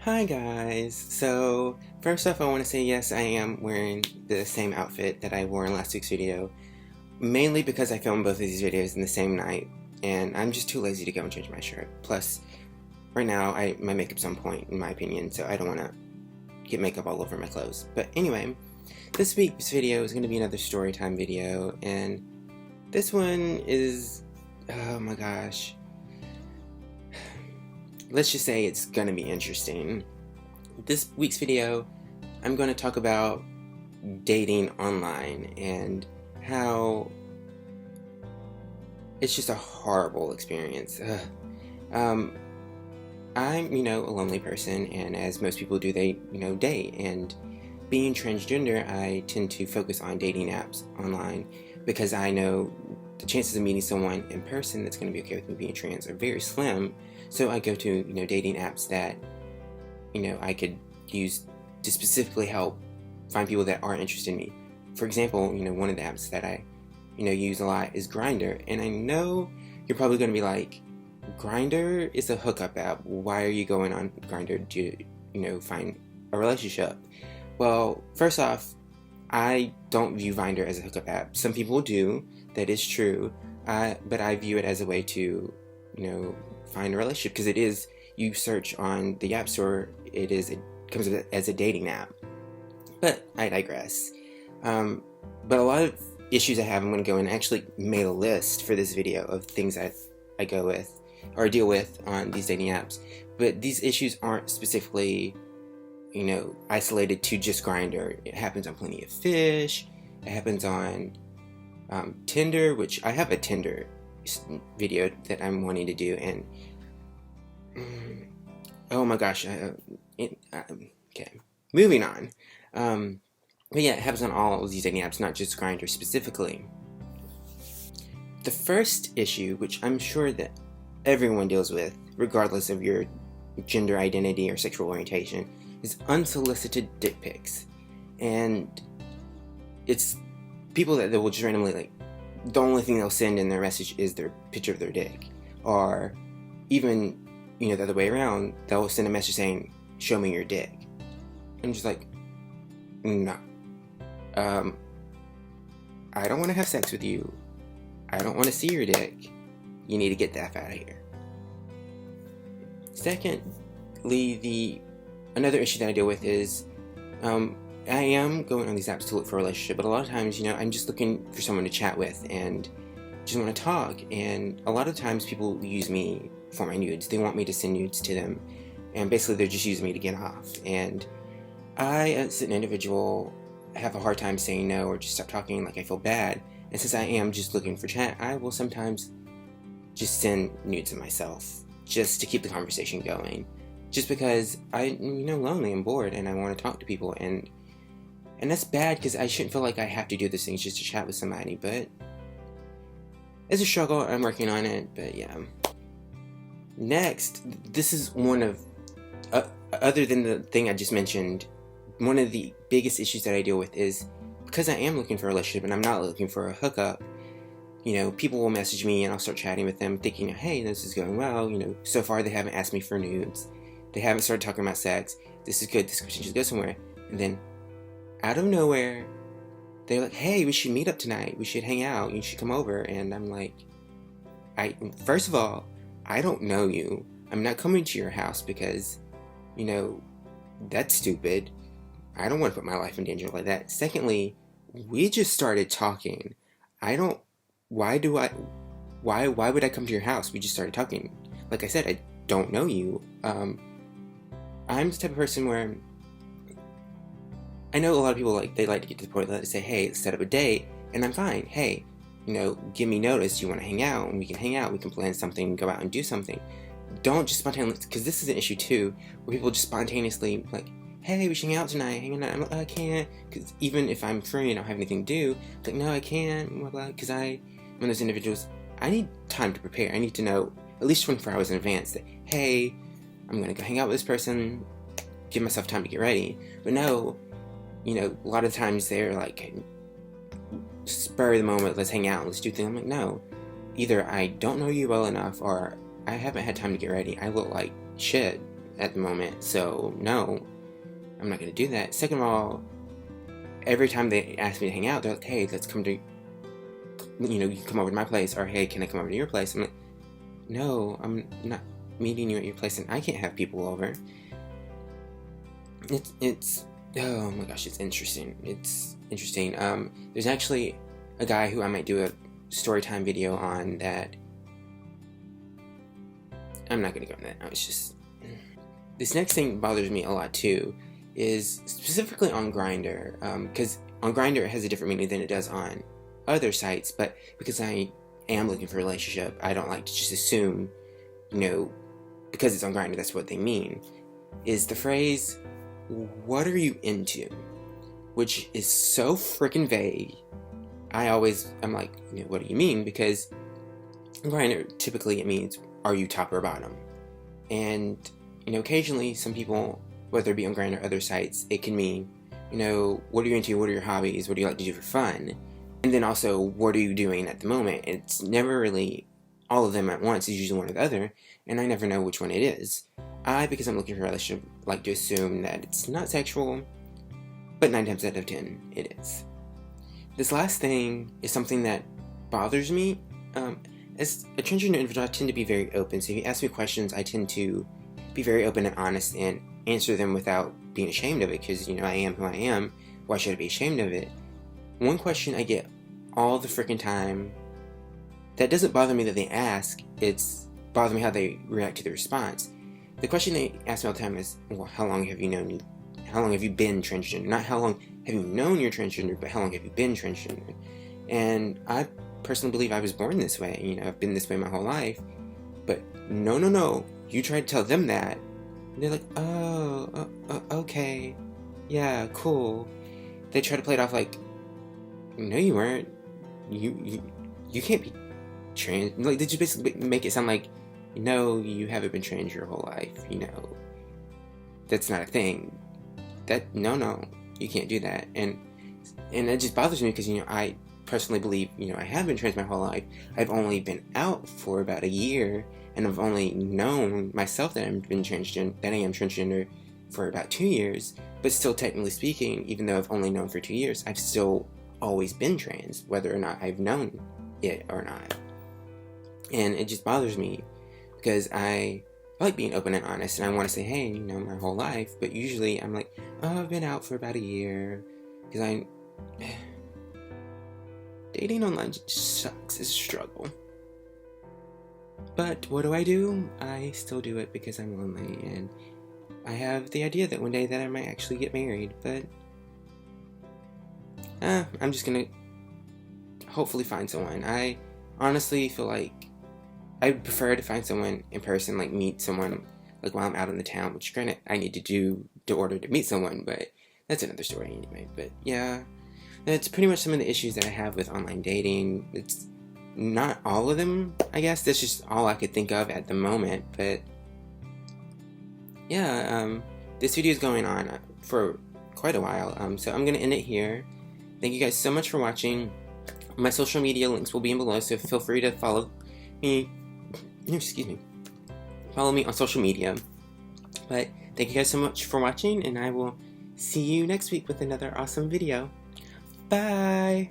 Hi guys! So, first off I want to say yes, I am wearing the same outfit that I wore in last week's video, mainly because I filmed both of these videos in the same night, and I'm just too lazy to go and change my shirt. Plus, right now, my makeup's on point, in my opinion, so I don't want to get makeup all over my clothes. But anyway, this week's video is going to be another story time video, and this one is, oh my gosh, let's just say it's gonna be interesting. This week's video, I'm going to talk about dating online and how it's just a horrible experience. I'm, a lonely person, and as most people do, they, date. And being transgender, I tend to focus on dating apps online because I know the chances of meeting someone in person that's going to be okay with me being trans are very slim. So I go to, dating apps that, I could use to specifically help find people that are interested in me. For example, one of the apps that I, use a lot is Grindr. And I know you're probably going to be like, Grindr is a hookup app. Why are you going on Grindr to, find a relationship? Well, first off, I don't view Grindr as a hookup app. Some people do. That is true. But I view it as a way to, find a relationship, because it is, you search on the App Store, it comes as a dating app. But I digress. But a lot of issues I have, I'm going to go and actually made a list for this video of things that I go with or deal with on these dating apps. But these issues aren't specifically, isolated to just Grindr. It happens on Plenty of Fish. It happens on Tinder, which I have a Tinder video that I'm wanting to do, and oh my gosh, okay, moving on. But yeah, it happens on all of these dating apps, not just Grindr specifically. The first issue, which I'm sure that everyone deals with, regardless of your gender identity or sexual orientation, is unsolicited dick pics. And it's people that will just randomly, the only thing they'll send in their message is their picture of their dick. Or even, the other way around, they'll send a message saying, show me your dick. I'm just like, no. I don't want to have sex with you. I don't want to see your dick. You need to get the F out of here. Secondly, another issue that I deal with is, I am going on these apps to look for a relationship, but a lot of times, I'm just looking for someone to chat with and just want to talk. And a lot of times people use me for my nudes. They want me to send nudes to them, and basically they're just using me to get off. And I, as an individual, have a hard time saying no or just stop talking. I feel bad. And since I am just looking for chat, I will sometimes just send nudes of myself just to keep the conversation going. Just because I'm, lonely and bored and I want to talk to people. And that's bad, because I shouldn't feel like I have to do these things just to chat with somebody. But it's a struggle. I'm working on it. But yeah. Next, this is one of, other than the thing I just mentioned, one of the biggest issues that I deal with is, because I am looking for a relationship and I'm not looking for a hookup, people will message me and I'll start chatting with them thinking, hey, this is going well. So far they haven't asked me for nudes. They haven't started talking about sex. This is good. This should go somewhere. And then, out of nowhere, they're like, hey, we should meet up tonight. We should hang out. You should come over. And I'm like, first of all, I don't know you. I'm not coming to your house because, that's stupid. I don't want to put my life in danger like that. Secondly, we just started talking. Why would I come to your house? We just started talking. Like I said, I don't know you. I'm the type of person where I know a lot of people, they like to get to the point that they say, hey, let's set up a date, and I'm fine. Hey, give me notice. You want to hang out, and we can hang out. We can plan something, go out and do something. Don't just spontaneously, because this is an issue too, where people just spontaneously, hey, we should hang out tonight, hang out. I'm like, I can't, because even if I'm free and I don't have anything to do, it's like, no, I can't, blah, blah, because one of those individuals, I need time to prepare. I need to know at least 24 hours in advance that, hey, I'm going to go hang out with this person, give myself time to get ready. But no, a lot of times they're like, spur of the moment, let's hang out, let's do things. I'm like, no, either I don't know you well enough, or I haven't had time to get ready. I look like shit. at the moment, so no, I'm not going to do that. Second of all, every time they ask me to hang out, they're like, hey, let's come to, you come over to my place, or hey, can I come over to your place? I'm like, no, I'm not meeting you at your place, and I can't have people over. It's oh my gosh, it's interesting. It's interesting. There's actually a guy who I might do a story time video on that. I'm not gonna go on that. It's just this next thing bothers me a lot too, is specifically on Grindr, because on Grindr it has a different meaning than it does on other sites. But because I am looking for a relationship, I don't like to just assume, because it's on Grindr, that's what they mean. Is the phrase, "What are you into?" which is so freaking vague. I'm like, what do you mean? Because on Grindr, typically it means, are you top or bottom? And, occasionally some people, whether it be on Grindr or other sites, it can mean, what are you into? What are your hobbies? What do you like to do for fun? And then also, what are you doing at the moment? It's never really all of them at once. It's usually one or the other, and I never know which one it is. Because I'm looking for a relationship, like to assume that it's not sexual, but 9 times out of 10, it is. This last thing is something that bothers me. As a transgender individual, I tend to be very open, so if you ask me questions, I tend to be very open and honest and answer them without being ashamed of it, because, I am who I am. Why should I be ashamed of it? One question I get all the freaking time, that doesn't bother me that they ask, it's bother me how they react to the response. The question they ask me all the time is, well, how long have you been transgender? Not how long have you known you're transgender, but how long have you been transgender? And I personally believe I was born this way. I've been this way my whole life. But no. You try to tell them that, and they're like, oh, okay. Yeah, cool. They try to play it off like, no, you weren't. You can't be trans. Like, they just basically make it sound like, no, you haven't been trans your whole life. That's not a thing. No, you can't do that. And it just bothers me because, I personally believe, I have been trans my whole life. I've only been out for about a year, and I've only known myself that I am transgender for about 2 years. But still, technically speaking, even though I've only known for 2 years, I've still always been trans, whether or not I've known it or not. And it just bothers me because I like being open and honest, and I want to say, hey, my whole life. But usually I'm like, oh, I've been out for about a year, because dating online just sucks. It's a struggle. But what do? I still do it because I'm lonely, and I have the idea that one day that I might actually get married, but I'm just gonna hopefully find someone. I honestly feel like I prefer to find someone in person, like meet someone like while I'm out in the town, which granted I need to do in order to meet someone, but that's another story anyway. But yeah, that's pretty much some of the issues that I have with online dating. It's not all of them, I guess. That's just all I could think of at the moment. But yeah, this video is going on for quite a while, so I'm gonna end it here. Thank you guys so much for watching. My social media links will be in below, so feel free to follow me. Follow me on social media. But thank you guys so much for watching, and I will see you next week with another awesome video. Bye!